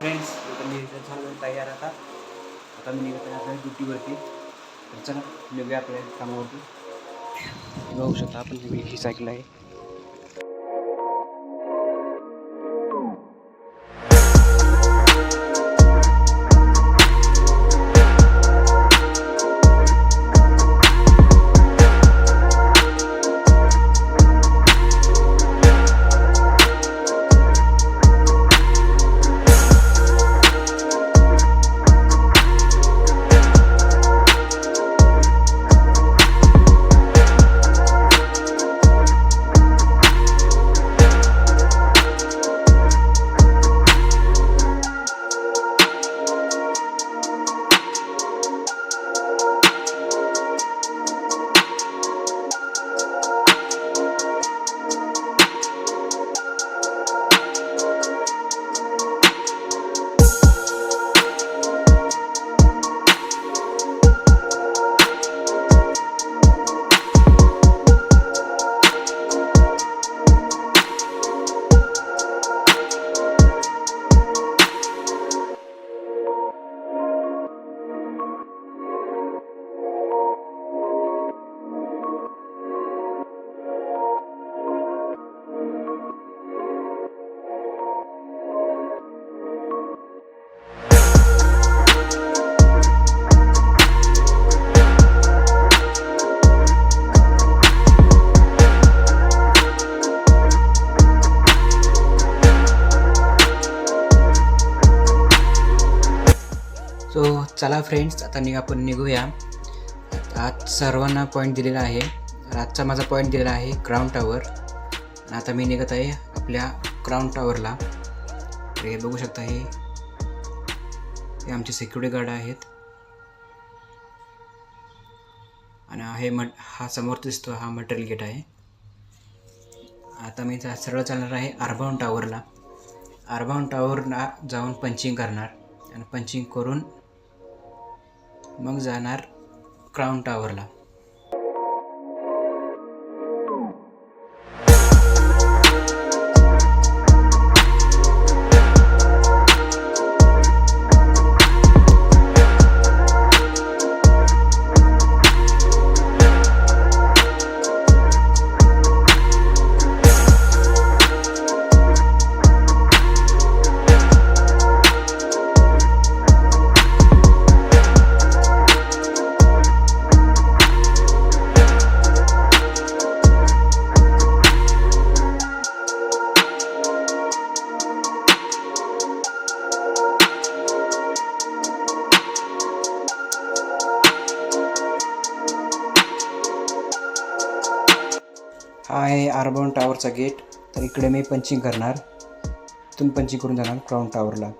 Friends आता मी झालो तयार आता मी निघत आहे आपल्या ड्युटीवरती. तर चला निघूया आपल्या कामावरती. बघू शकता आपण ही सायकल आहे. सो चला फ्रेंड्स, आता आपण निघूया. आज सर्वांना पॉईंट दिलेला आहे. आजचा माझा पॉईंट दिलेला आहे क्राउन टावर. आणि आता मी निघत आहे आपल्या क्राउन टावरला. हे बघू शकता, हे आमचे सिक्युरिटी गार्ड आहेत. आणि हा समोर दिसतो हा मटेरियल गेट आहे. आता मी सरळ चालणार आहे अर्बाउन टावरला. अर्बाउन टावरला जाऊन पंचिंग करणार आणि पंचिंग करून मग जाणार क्राउन टावरला. हा आहे अर्बाउन टावरचा गेट. तर इकडे मी पंचिंग करणार, इथून पंचिंग करून जाणार क्राउन टावरला.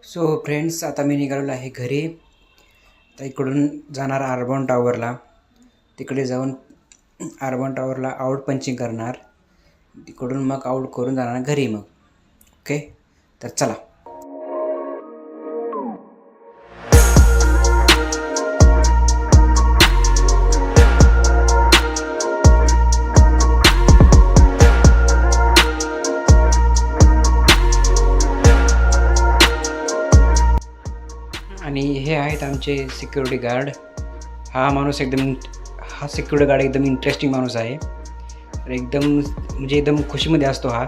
सो फ्रेंड्स, आता मी निघालेलो आहे घरी. तर इकडून जाणार अर्बन टॉवरला. तिकडे जाऊन अर्बन टॉवरला आउट पंचिंग करणार. तिकडून मग आउट करून जाणार घरी मग. ओके, तर चला. आणि हे आहेत आमचे सिक्युरिटी गार्ड. हा सिक्युरिटी गार्ड एकदम इंटरेस्टिंग माणूस आहे. एकदम खुशीमध्ये असतो हा.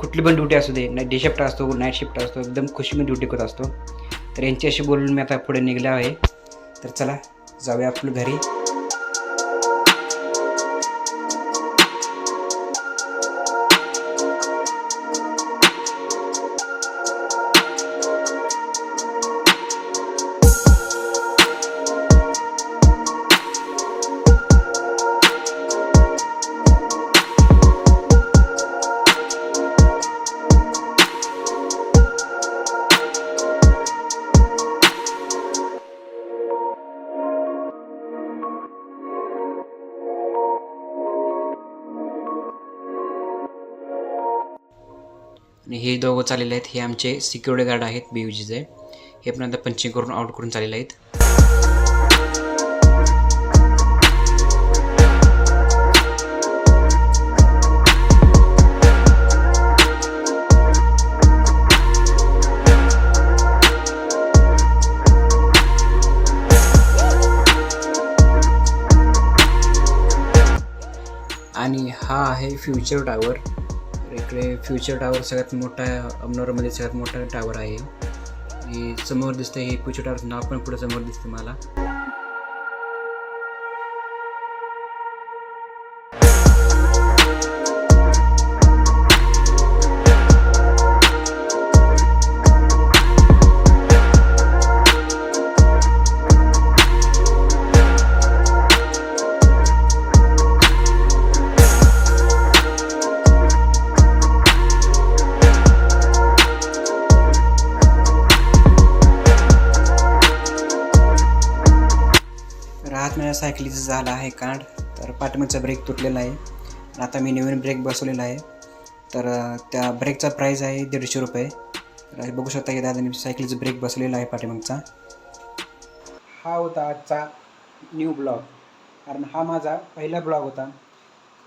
कुठली पण ड्युटी असू दे, डे शिफ्ट असतो, नाईट शिफ्ट असतो, एकदम खुशीमध्ये ड्युटी करत असतो. तर यांच्याशी बोलून मी आता पुढे निघलो आहे. तर चला जाऊया आपलं घरी. आणि हे दोघं चाललेले आहेत. हे आमचे सिक्युरिटी गार्ड आहेत BUGचे. हे पण आता पंचिंग करून आउट करून चाललेले आहेत. आणि हा आहे फ्युचर टावर. इकडे फ्युचर टावर सगळ्यात मोठा, अमनोरमध्ये सगळ्यात मोठा टावर आहे. हे समोर दिसतं, हे फ्युचर टावरचं नाव पण पुढे समोर दिसतं मला. राहत माझ्या सायकलीचं झालं आहे कांड. तर पाठीमागचा ब्रेक तुटलेला आहे. आता मी नवीन ब्रेक बसवलेला आहे. तर त्या ब्रेकचा प्राईस आहे 150 रुपये. तर बघू शकता की दादाने सायकलीचा ब्रेक बसवलेला आहे पाठीमागचा. हा होता आजचा न्यू ब्लॉग. कारण हा माझा पहिला ब्लॉग होता.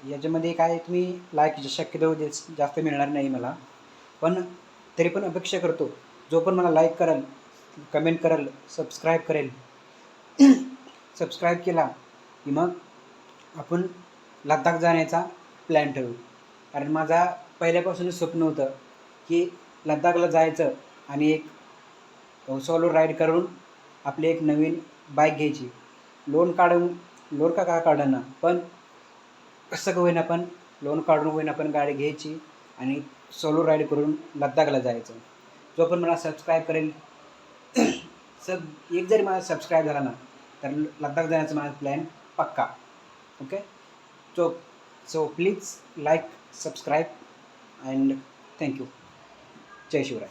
याच्यामध्ये काय तुम्ही लाईक शक्यतो जास्त मिळणार नाही मला. पण तरी पण अपेक्षा करतो, जो पण मला लाईक करेल, कमेंट करेल, सबस्क्राईब केला की मग आपण लडाख जाण्याचा प्लॅन ठरवू. कारण माझा पहिल्यापासूनच स्वप्न होतं की लडाखला जायचं आणि एक सोलो राईड करून आपली एक नवीन बाईक घ्यायची. लोन का काढणं, पण कसं का होईना पण लोन काढून होईना पण गाडी घ्यायची आणि सोलो राईड करून लडाखला जायचं. जो पण मला सबस्क्राईब करेल, एक जरी मला सबस्क्राईब झाला ना, तर लडाख जाण्याचा माझा प्लॅन पक्का. Okay, so please like, subscribe and thank you. जय शिवराय.